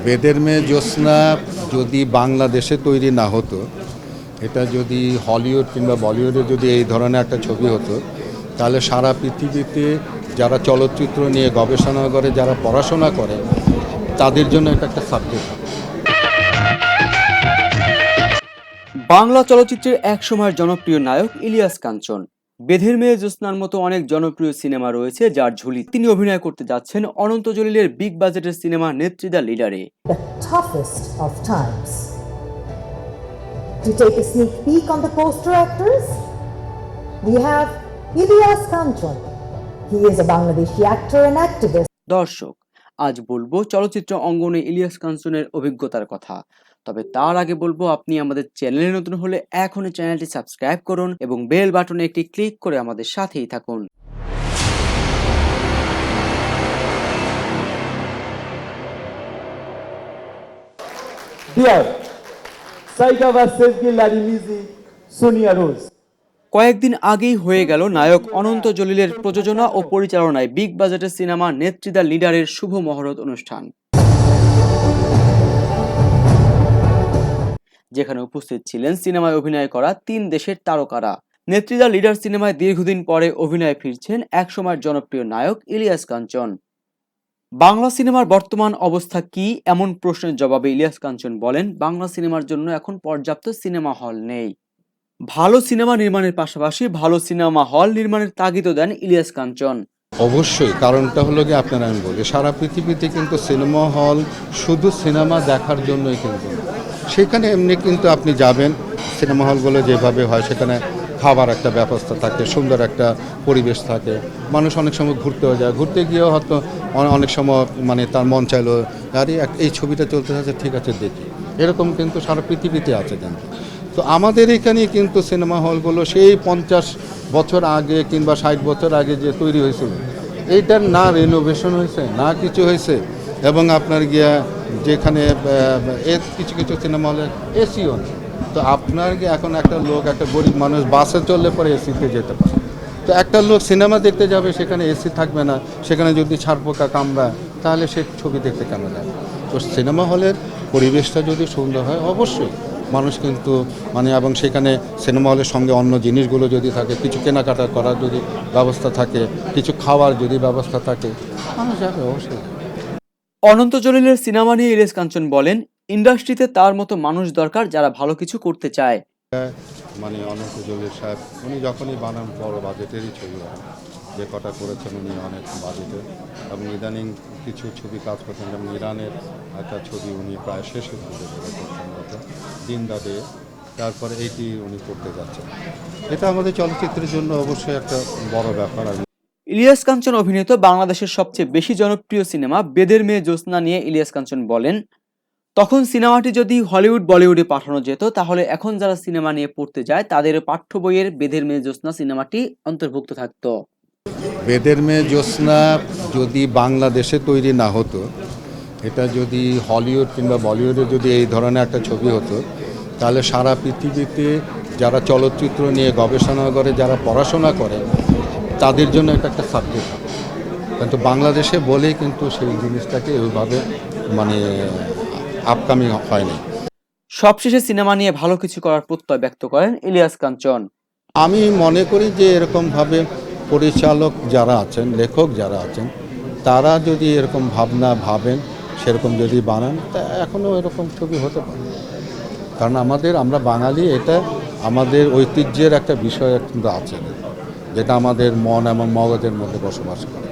বেদের মেয়ে জ্যোৎস্না যদি বাংলাদেশে তৈরি না হতো, এটা যদি হলিউড কিংবা বলিউডে যদি এই ধরনের একটা ছবি হতো, তাহলে সারা পৃথিবীতে যারা চলচ্চিত্র নিয়ে গবেষণা করে, যারা পড়াশোনা করে, তাদের জন্য এটা একটা সাবজেক্ট। বাংলা চলচ্চিত্রের এক সময়ের জনপ্রিয় নায়ক ইলিয়াস কাঞ্চন। বেদের মেয়ে জ্যোৎস্নার মতো অনেক জনপ্রিয় সিনেমা রয়েছে যার ঝুলি তিনি অভিনয় করতে যাচ্ছেন অনন্ত জলিলের বিগ বাজেটের সিনেমা নেত্রী the লিডারে। The toughest of times. To take a sneak peek on the poster actors, we have Ilyas Kanchon. He is a Bangladeshi actor and activist. দর্শক, আজ বলবো চলচ্চিত্র অঙ্গনে ইলিয়াস কাঞ্চনের অভিজ্ঞতার কথা। তবে তার আগে বলবো, আপনি আমাদের চ্যানেলে নতুন হলে এখনই চ্যানেলটি সাবস্ক্রাইব করুন এবং বেল বাটনে একটি ক্লিক করে আমাদের সাথেই থাকুন। Dear, Saiga versus Gilari Mizi, Sonia Rose. কয়েকদিন আগেই হয়ে গেল নায়ক অনন্ত জলিলের প্রযোজনা ও পরিচালনায় বিগ বাজেটের সিনেমা নেত্রী দ্য লিডারের শুভ মহরত অনুষ্ঠান, যেখানে উপস্থিত ছিলেন সিনেমায় অভিনয় করা 3 দেশের তারকারা। নেত্রী দ্য লিডার সিনেমায় দীর্ঘদিন পরে অভিনয়ে ফিরছেন একসময়ের জনপ্রিয় নায়ক ইলিয়াস কাঞ্চন। বাংলা সিনেমার বর্তমান অবস্থা কি, এমন প্রশ্নের জবাবে ইলিয়াস কাঞ্চন বলেন, বাংলা সিনেমার জন্য এখন পর্যাপ্ত সিনেমা হল নেই। ভালো সিনেমা নির্মাণের পাশাপাশি ভালো সিনেমা হল নির্মাণের তাগিদও দেন ইলিয়াস কাঞ্চন। অবশ্যই, কারণটা হলো কি, আপনারা আমি বলি, সারা পৃথিবীতে কিন্তু সিনেমা হল শুধু সিনেমা দেখার জন্যই কিন্তু, সেখানে এমনি কিন্তু আপনি যাবেন, সিনেমা হলগুলো যেভাবে হয় সেখানে খাবার একটা ব্যবস্থা থাকে, সুন্দর একটা পরিবেশ থাকে, মানুষ অনেক সময় ঘুরতেও যায়, ঘুরতে গিয়েও হয়তো অনেক সময় মানে তার মন চাইলো আরে এই ছবিটা চলতে আছে, ঠিক আছে দেখি, এরকম কিন্তু সারা পৃথিবীতে আছে কিন্তু। তো আমাদের এখানে কিন্তু সিনেমা হলগুলো সেই 50 বছর আগে কিংবা 60 বছর আগে যে তৈরি হয়েছিল, এইটার না রেনোভেশন হয়েছে না কিছু হয়েছে, এবং আপনার গিয়া যেখানে কিছু কিছু সিনেমা হলে এসিও নেই। তো আপনার গিয়ে এখন একটা লোক, একটা গরিব মানুষ বাসে চললে পরে এসিতে যেতে পারে, তো একটা লোক সিনেমা দেখতে যাবে, সেখানে এসি থাকবে না, সেখানে যদি ছারপোকা কামড়ায় তাহলে সে ছবি দেখতে কেন যাবে? তো সিনেমা হলের পরিবেশটা যদি সুন্দর হয়, অবশ্যই মানুষ কিন্তু মানে, এবং সেখানে সিনেমা হলের সঙ্গে অন্য জিনিসগুলো যদি থাকে, কিছু কেনাকাটা করার যদি ব্যবস্থা থাকে, কিছু খাওয়ার যদি ব্যবস্থা থাকে, মানুষ যাবে অবশ্যই। অনন্ত জলিলের সিনেমা নিয়ে ইলিয়াস কাঞ্চন বলেন, ইন্ডাস্ট্রিতে তার মতো মানুষ দরকার যারা ভালো কিছু করতে চায়। মানে অনন্ত জলিল সাহেব উনি যখনই বানান বড় বাজেটেরই ছবি হয়, যে কটা করেছেন উনি অনেক বাজেটের, এবং ইদানিং কিছু ছবি কাজ করছেন, যেমন ইরানের একটা ছবি উনি প্রায় শেষের দিকে করেছেন, দিন দা ডে, তারপরে এইটি উনি করতে যাচ্ছেন। এটা আমাদের চলচ্চিত্রের জন্য অবশ্যই একটা বড় ব্যাপার। ইলিয়াস কাঞ্চন অভিনীত বাংলাদেশের সবচেয়ে বেশি জনপ্রিয় সিনেমা বেদের মেয়ে জ্যোৎস্না নিয়ে ইলিয়াস কাঞ্চন বলেন, তখন সিনেমাটি যদি হলিউড বলিউডে পাঠানো যেত, তাহলে এখন যারা সিনেমা নিয়ে পড়তে যায় তাদের পাঠ্য বইয়ের বেদের মেয়ে জ্যোৎস্না সিনেমাটি অন্তর্ভুক্ত থাকতো। বেদের মেয়ে জ্যোৎস্না যদি বাংলাদেশে তৈরি না হতো, এটা যদি হলিউড কিংবা বলিউডে যদি এই ধরনের একটা ছবি হতো, তাহলে সারা পৃথিবীতে যারা চলচ্চিত্র নিয়ে গবেষণা করে, যারা পড়াশোনা করে, তাদের জন্য এটা একটা সাবজেক্ট। কিন্তু বাংলাদেশে বলেই কিন্তু সেই জিনিসটাকে ওইভাবে মানে আপকামিং হয়নি। সবশেষে সিনেমা নিয়ে ভালো কিছু করার প্রত্যয় ব্যক্ত করেন ইলিয়াস কাঞ্চন। আমি মনে করি যে এরকমভাবে পরিচালক যারা আছেন, লেখক যারা আছেন, তারা যদি এরকম ভাবনা ভাবেন, সেরকম যদি বানান, তা এখনও এরকম ছবি হতে পারে। কারণ আমরা বাঙালি, এটা আমাদের ঐতিহ্যের একটা বিষয় কিন্তু আছে, যেটা আমাদের মন এবং মগজের মধ্যে বসবাস করে।